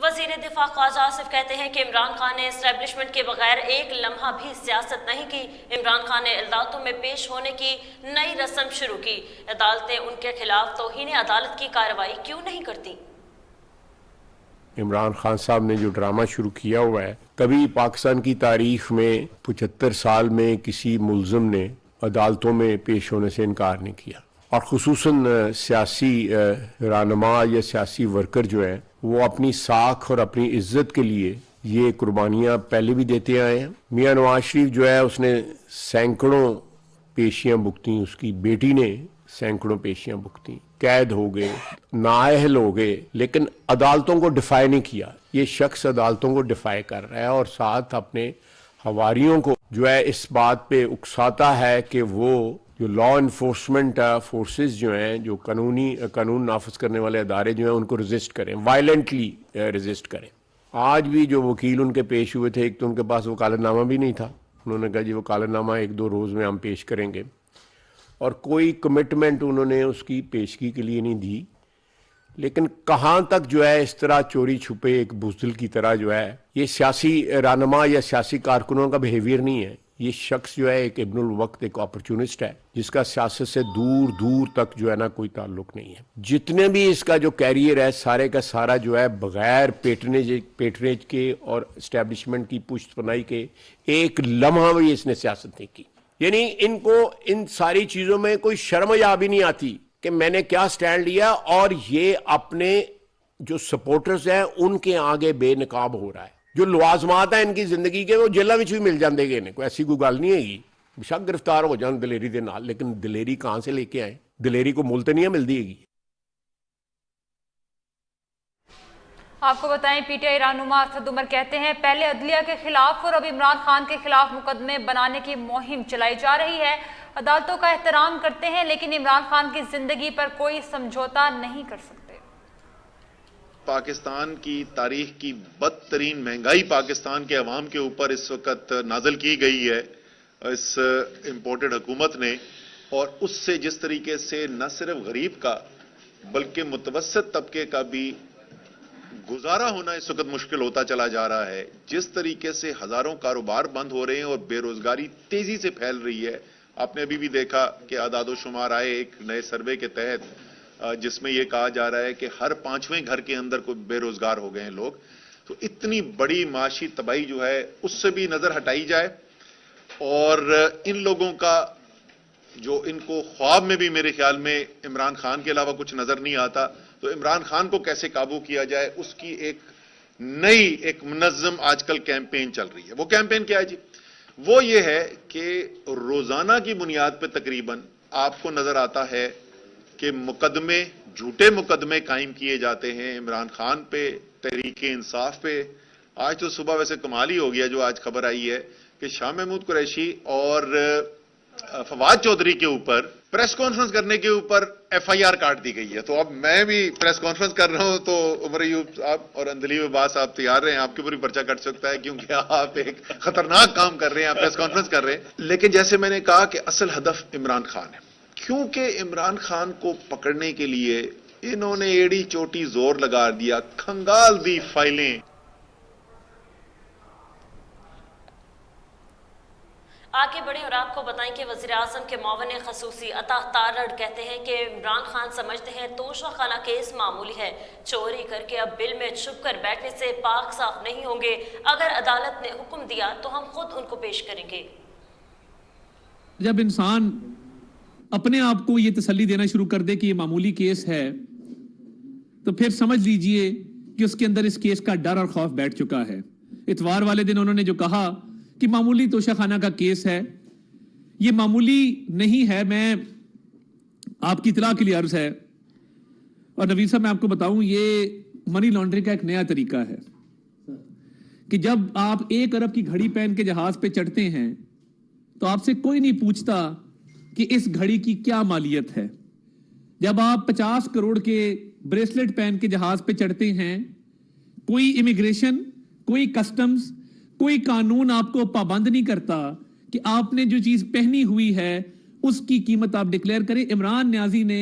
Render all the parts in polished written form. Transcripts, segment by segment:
وزیر دفاع خواجہ آصف کہتے ہیں کہ عمران خان نے اسٹیبلشمنٹ کے بغیر ایک لمحہ بھی سیاست نہیں کی۔ عمران خان نے عدالتوں میں پیش ہونے کی نئی رسم شروع کی۔ عدالتیں ان کے خلاف توہین عدالت کی کارروائی کیوں نہیں کرتی؟ عمران خان صاحب نے جو ڈرامہ شروع کیا ہوا ہے، کبھی پاکستان کی تاریخ میں 75 سال میں کسی ملزم نے عدالتوں میں پیش ہونے سے انکار نہیں کیا، اور خصوصاً سیاسی رہنما یا سیاسی ورکر جو ہے وہ اپنی ساکھ اور اپنی عزت کے لیے یہ قربانیاں پہلے بھی دیتے آئے ہیں۔ میاں نواز شریف جو ہے اس نے سینکڑوں پیشیاں بھگتیں، اس کی بیٹی نے سینکڑوں پیشیاں بھگتیں، قید ہو گئے، نااہل ہو گئے، لیکن عدالتوں کو ڈیفائی نہیں کیا۔ یہ شخص عدالتوں کو ڈیفائی کر رہا ہے اور ساتھ اپنے حواریوں کو جو ہے اس بات پہ اکساتا ہے کہ وہ جو لا انفورسمنٹ فورسز جو ہیں، جو قانون نافذ کرنے والے ادارے جو ہیں، ان کو ریزسٹ کریں، وائلنٹلی ریزسٹ کریں۔ آج بھی جو وکیل ان کے پیش ہوئے تھے، ایک تو ان کے پاس وکالت نامہ بھی نہیں تھا، انہوں نے کہا جی وکالت نامہ 1-2 روز میں ہم پیش کریں گے، اور کوئی کمٹمنٹ انہوں نے اس کی پیشگی کے لیے نہیں دی۔ لیکن کہاں تک جو ہے اس طرح چوری چھپے ایک بزدل کی طرح جو ہے، یہ سیاسی رہنما یا سیاسی کارکنوں کا بیہیویئر نہیں ہے۔ یہ شخص جو ہے ایک ابن الوقت، ایک اپرچونسٹ ہے، جس کا سیاست سے دور دور تک جو ہے نا کوئی تعلق نہیں ہے۔ جتنے بھی اس کا جو کیریئر ہے سارے کا سارا جو ہے بغیر پیٹرنیج کے اور اسٹیبلشمنٹ کی پشت پناہی کے ایک لمحہ بھی اس نے سیاست نہیں کی۔ یعنی ان کو ان ساری چیزوں میں کوئی شرم یا بھی نہیں آتی کہ میں نے کیا سٹینڈ لیا، اور یہ اپنے جو سپورٹرز ہیں ان کے آگے بے نقاب ہو رہا ہے۔ جو لوازمات ہیں ان کی زندگی کے وہ جیلوں میں بھی مل جاندے گے، کوئی ایسی کوئی گل نہیں ہے گی، بشک گرفتار ہو جان دلیری دے نال، لیکن دلیری کہاں سے لے کے آئے؟ دلیری کو ملتے نہیں ملتی ہے گی۔ آپ کو بتائیں پی ٹی آئی رہنما اسد عمر کہتے ہیں پہلے عدلیہ کے خلاف اور اب عمران خان کے خلاف مقدمے بنانے کی مہم چلائی جا رہی ہے۔ عدالتوں کا احترام کرتے ہیں لیکن عمران خان کی زندگی پر کوئی سمجھوتا نہیں کر سکتے۔ پاکستان کی تاریخ کی بدترین مہنگائی پاکستان کے عوام کے اوپر اس وقت نازل کی گئی ہے اس امپورٹڈ حکومت نے، اور اس سے جس طریقے سے نہ صرف غریب کا بلکہ متوسط طبقے کا بھی گزارا ہونا اس وقت مشکل ہوتا چلا جا رہا ہے، جس طریقے سے ہزاروں کاروبار بند ہو رہے ہیں اور بے روزگاری تیزی سے پھیل رہی ہے۔ آپ نے ابھی بھی دیکھا کہ اعداد و شمار آئے ایک نئے سروے کے تحت، جس میں یہ کہا جا رہا ہے کہ ہر 5ویں گھر کے اندر کوئی بے روزگار ہو گئے ہیں لوگ۔ تو اتنی بڑی معاشی تباہی جو ہے اس سے بھی نظر ہٹائی جائے، اور ان لوگوں کا جو ان کو خواب میں بھی میرے خیال میں عمران خان کے علاوہ کچھ نظر نہیں آتا، تو عمران خان کو کیسے قابو کیا جائے اس کی ایک نئی ایک منظم آج کل کیمپین چل رہی ہے۔ وہ کیمپین کیا ہے جی؟ وہ یہ ہے کہ روزانہ کی بنیاد پہ تقریباً آپ کو نظر آتا ہے کہ مقدمے، جھوٹے مقدمے قائم کیے جاتے ہیں عمران خان پہ، تحریک انصاف پہ۔ آج تو صبح ویسے کمال ہی ہو گیا جو آج خبر آئی ہے کہ شاہ محمود قریشی اور فواد چودھری کے اوپر پریس کانفرنس کرنے کے اوپر ایف آئی آر کاٹ دی گئی ہے۔ تو اب میں بھی پریس کانفرنس کر رہا ہوں تو عمر ایوب صاحب اور اندلیب عباس صاحب تیار رہے ہیں، آپ کے اوپر بھی پرچہ کٹ سکتا ہے کیونکہ آپ ایک خطرناک کام کر رہے ہیں، آپ پریس کانفرنس کر رہے ہیں۔ لیکن جیسے میں نے کہا کہ اصل ہدف عمران خان ہے، کیونکہ عمران خان کو پکڑنے کے لیے انہوں نے ایڑی چوٹی زور لگا دیا، کھنگال دی فائلیں۔ آگے بڑھیں اور آپ کو بتائیں کہ وزیراعظم کے معاون خصوصی عطا تارڑ کہتے ہیں کہ عمران خان سمجھتے ہیں توشہ خانہ کیس معمولی ہے، چوری کر کے اب بل میں چھپ کر بیٹھنے سے پاک صاف نہیں ہوں گے، اگر عدالت نے حکم دیا تو ہم خود ان کو پیش کریں گے۔ جب انسان اپنے آپ کو یہ تسلی دینا شروع کر دے کہ یہ معمولی کیس ہے تو پھر سمجھ لیجئے کہ اس کے اندر اس کیس کا ڈر اور خوف بیٹھ چکا ہے۔ اتوار والے دن انہوں نے جو کہا کہ معمولی توشہ خانہ کا کیس ہے، یہ معمولی نہیں ہے۔ میں آپ کی اطلاع کے لیے عرض ہے، اور نوید صاحب میں آپ کو بتاؤں یہ منی لانڈرنگ کا ایک نیا طریقہ ہے کہ جب آپ 1 ارب کی گھڑی پہن کے جہاز پہ چڑھتے ہیں تو آپ سے کوئی نہیں پوچھتا کہ اس گھڑی کی کیا مالیت ہے۔ جب آپ 50 کروڑ کے بریسلٹ پہن کے جہاز پہ چڑھتے ہیں، کوئی امیگریشن، کوئی کسٹمز، کوئی قانون آپ کو پابند نہیں کرتا کہ آپ نے جو چیز پہنی ہوئی ہے اس کی قیمت آپ ڈکلیئر کریں۔ عمران نیازی نے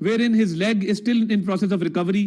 wherein his leg is still in process of recovery,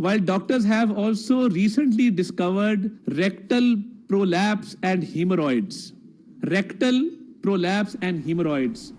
while doctors have also recently discovered rectal prolapse and hemorrhoids. Rectal prolapse and hemorrhoids.